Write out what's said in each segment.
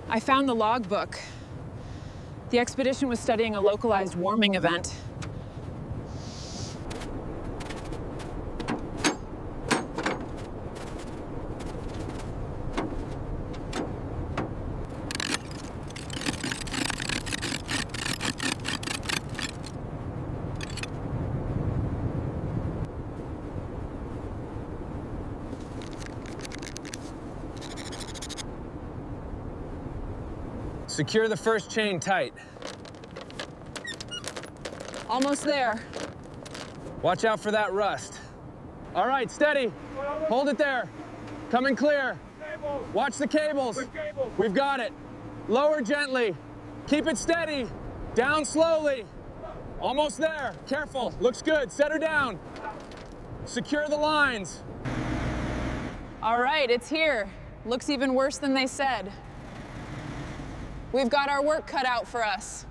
I found the logbook. The expedition was studying a localized warming event. Secure the first chain tight. Almost there. Watch out for that rust. All right, steady. Hold it there. Coming clear. Watch the cables. We've got it. Lower gently. Keep it steady. Down slowly. Almost there. Careful. Looks good. Set her down. Secure the lines. All right, it's here. Looks even worse than they said. We've got our work cut out for us.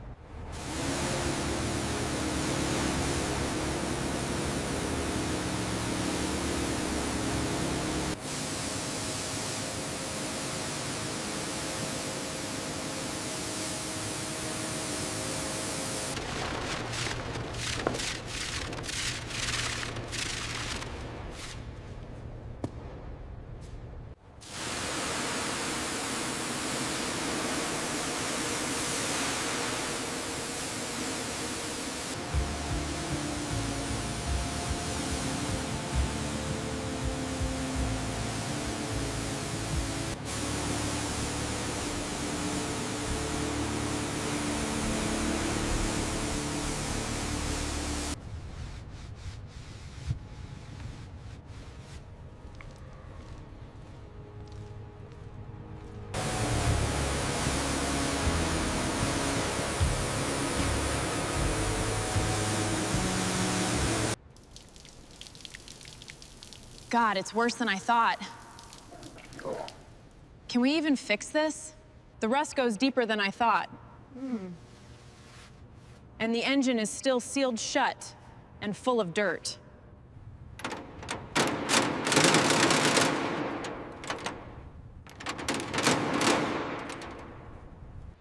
God, it's worse than I thought. Can we even fix this? The rust goes deeper than I thought. And the engine is still sealed shut and full of dirt.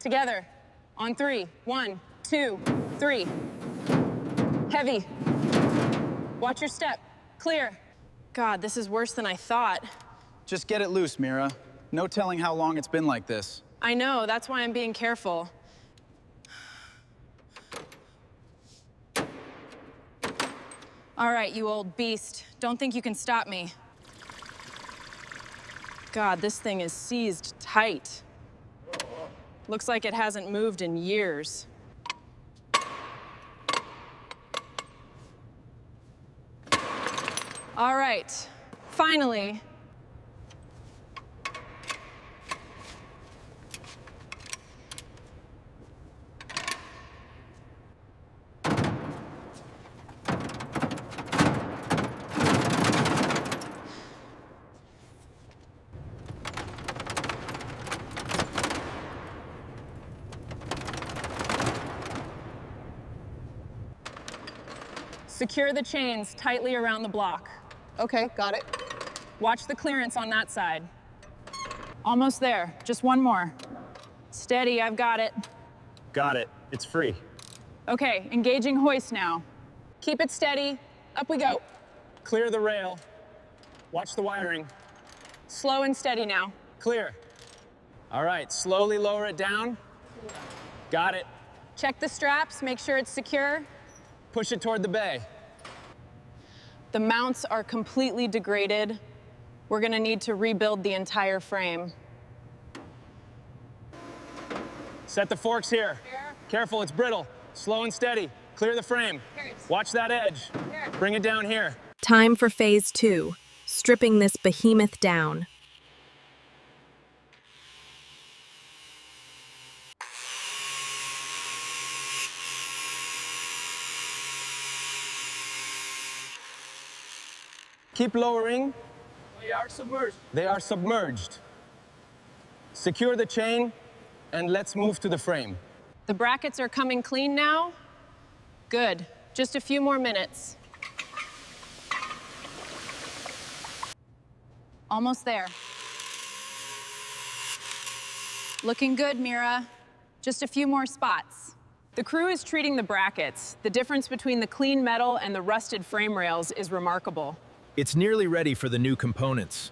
Together, on 3. 1, 2, 3. Heavy. Watch your step. Clear. God, this is worse than I thought. Just get it loose, Mira. No telling how long it's been like this. I know, that's why I'm being careful. All right, you old beast. Don't think you can stop me. God, this thing is seized tight. Looks like it hasn't moved in years. All right, finally. Secure the chains tightly around the block. Okay, got it. Watch the clearance on that side. Almost there, just one more. Steady, I've got it. Got it. It's free. Okay, engaging hoist now. Keep it steady, up we go. Clear the rail. Watch the wiring. Slow and steady now. Clear. All right, slowly lower it down. Got it. Check the straps, make sure it's secure. Push it toward the bay. The mounts are completely degraded. We're gonna need to rebuild the entire frame. Set the forks here. Careful, it's brittle. Slow and steady. Clear the frame. Watch that edge. Bring it down here. Time for phase 2, stripping this behemoth down. Keep lowering. They are submerged. They are submerged. Secure the chain, and let's move to the frame. The brackets are coming clean now. Good, just a few more minutes. Almost there. Looking good, Mira. Just a few more spots. The crew is treating the brackets. The difference between the clean metal and the rusted frame rails is remarkable. It's nearly ready for the new components.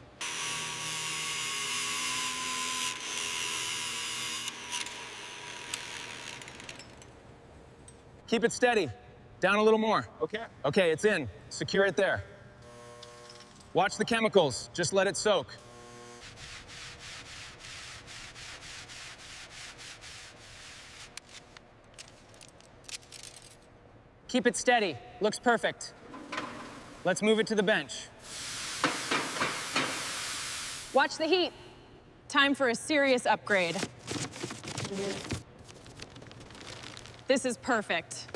Keep it steady. Down a little more. Okay. Okay, it's in. Secure it there. Watch the chemicals. Just let it soak. Keep it steady. Looks perfect. Let's move it to the bench. Watch the heat. Time for a serious upgrade. This is perfect.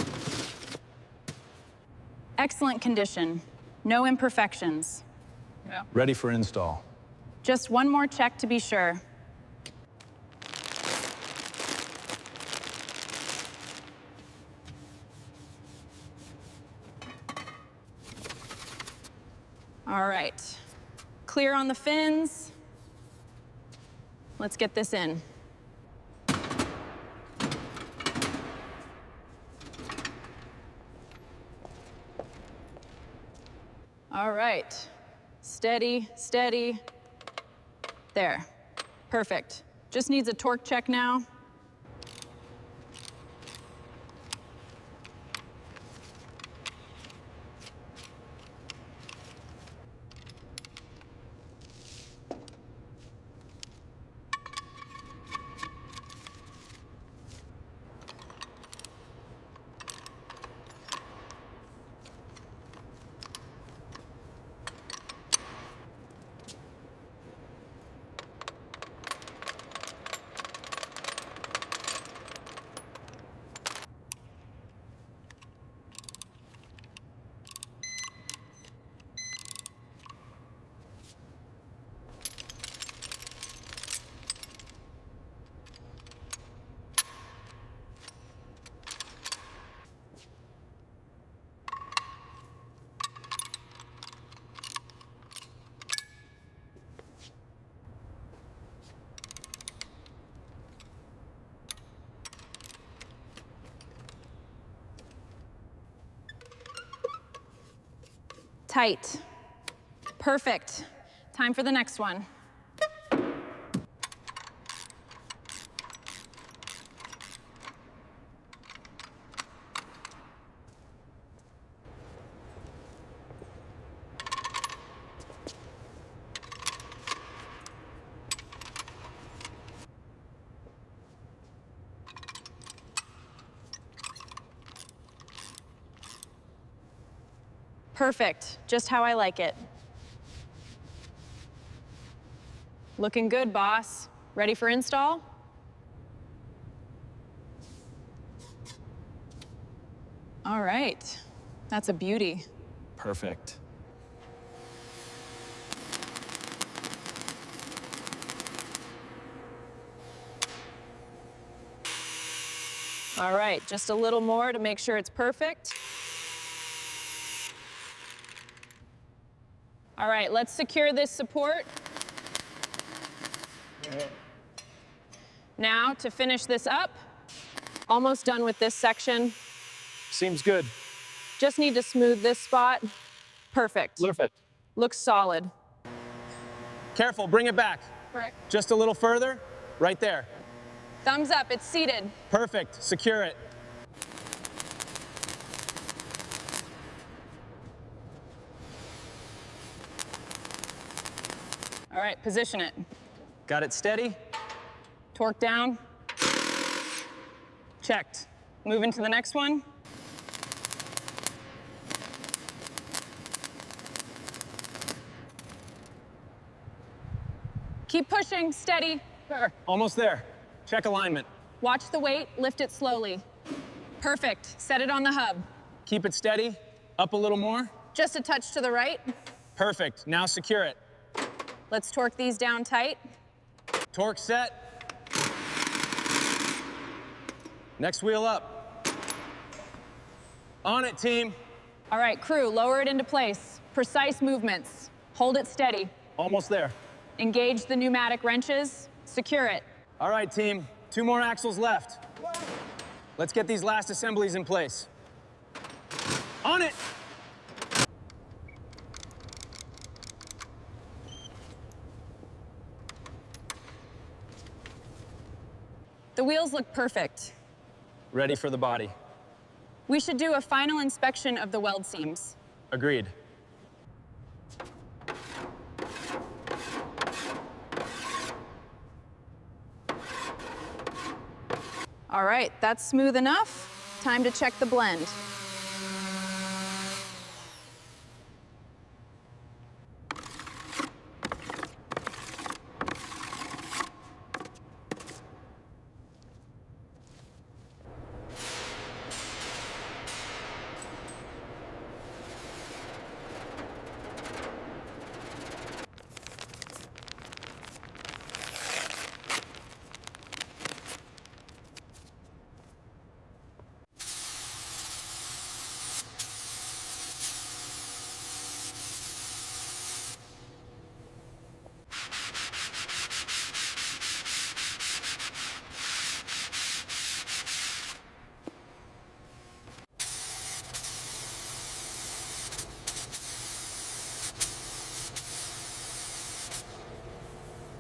Excellent condition. No imperfections. Ready for install. Just one more check to be sure. All right. Clear on the fins. Let's get this in. All right. Steady, steady. There. Perfect. Just needs a torque check now. Tight. Perfect. Time for the next one. Perfect, just how I like it. Looking good, boss. Ready for install? All right, that's a beauty. Perfect. All right, just a little more to make sure it's perfect. All right, let's secure this support. Now, to finish this up, almost done with this section. Seems good. Just need to smooth this spot. Perfect. Perfect. Looks solid. Careful, bring it back. Correct. Just a little further. Right there. Thumbs up, it's seated. Perfect. Secure it. All right, position it. Got it steady? Torque down. Checked. Moving to the next one. Keep pushing, steady. There. Almost there. Check alignment. Watch the weight, lift it slowly. Perfect, set it on the hub. Keep it steady. Up a little more. Just a touch to the right. Perfect. Now secure it. Let's torque these down tight. Torque set. Next wheel up. On it, team. All right, crew, lower it into place. Precise movements. Hold it steady. Almost there. Engage the pneumatic wrenches. Secure it. All right, team. 2 more axles left. Let's get these last assemblies in place. On it! The wheels look perfect. Ready for the body. We should do a final inspection of the weld seams. Agreed. All right, that's smooth enough. Time to check the blend.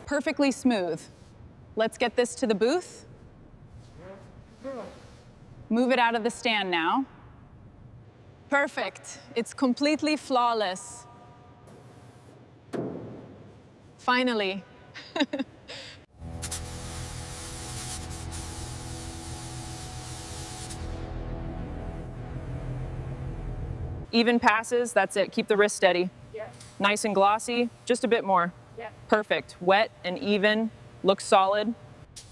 Perfectly smooth. Let's get this to the booth. Move it out of the stand now. Perfect. It's completely flawless. Finally. Even passes, that's it. Keep the wrist steady. Yeah. Nice and glossy, just a bit more. Yeah. Perfect. Wet and even, looks solid.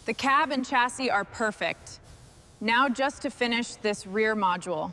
The cab and chassis are perfect. Now just to finish this rear module.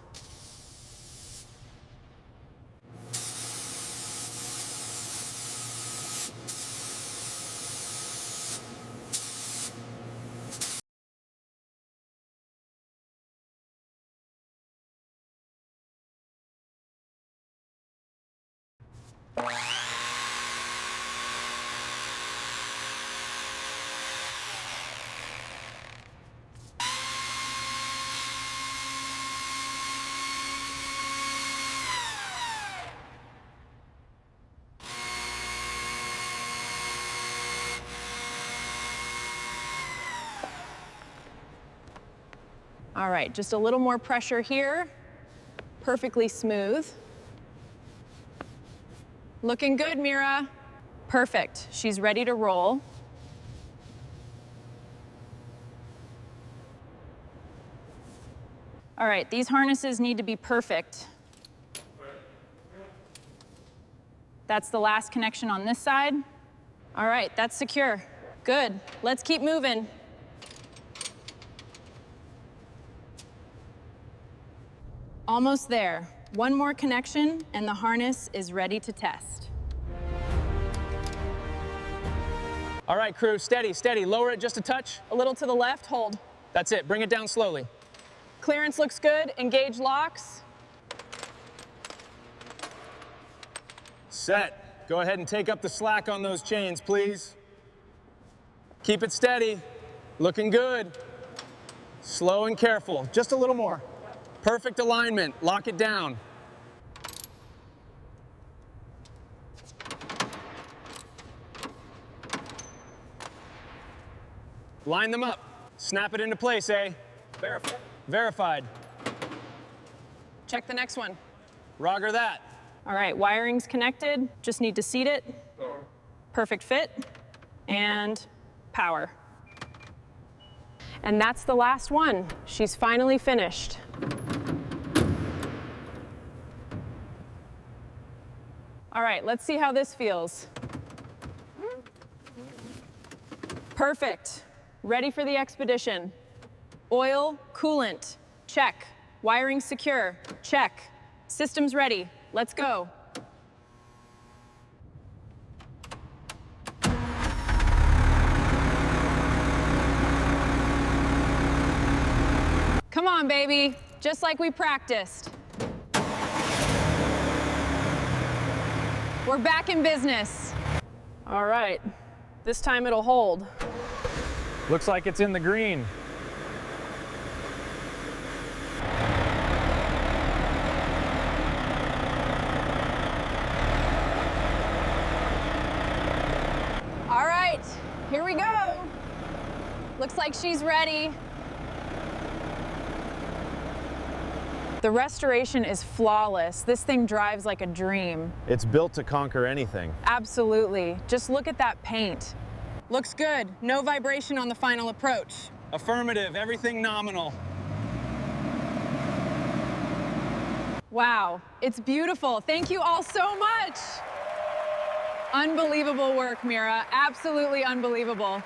All right, just a little more pressure here. Perfectly smooth. Looking good, Mira. Perfect. She's ready to roll. All right, these harnesses need to be perfect. That's the last connection on this side. All right, that's secure. Good. Let's keep moving. Almost there. One more connection and the harness is ready to test. All right, crew, steady, steady. Lower it just a touch. A little to the left, hold. That's it, bring it down slowly. Clearance looks good, engage locks. Set. Go ahead and take up the slack on those chains, please. Keep it steady. Looking good. Slow and careful, just a little more. Perfect alignment, lock it down. Line them up. Snap it into place, eh? Verified. Verified. Check the next one. Roger that. All right, wiring's connected. Just need to seat it. Perfect fit. And power. And that's the last one. She's finally finished. All right, let's see how this feels. Perfect. Ready for the expedition. Oil, coolant, check. Wiring secure, check. Systems ready, let's go. Come on, baby, just like we practiced. We're back in business. All right, this time it'll hold. Looks like it's in the green. All right, here we go. Looks like she's ready. The restoration is flawless. This thing drives like a dream. It's built to conquer anything. Absolutely. Just look at that paint. Looks good. No vibration on the final approach. Affirmative, everything nominal. Wow, it's beautiful. Thank you all so much. Unbelievable work, Mira. Absolutely unbelievable.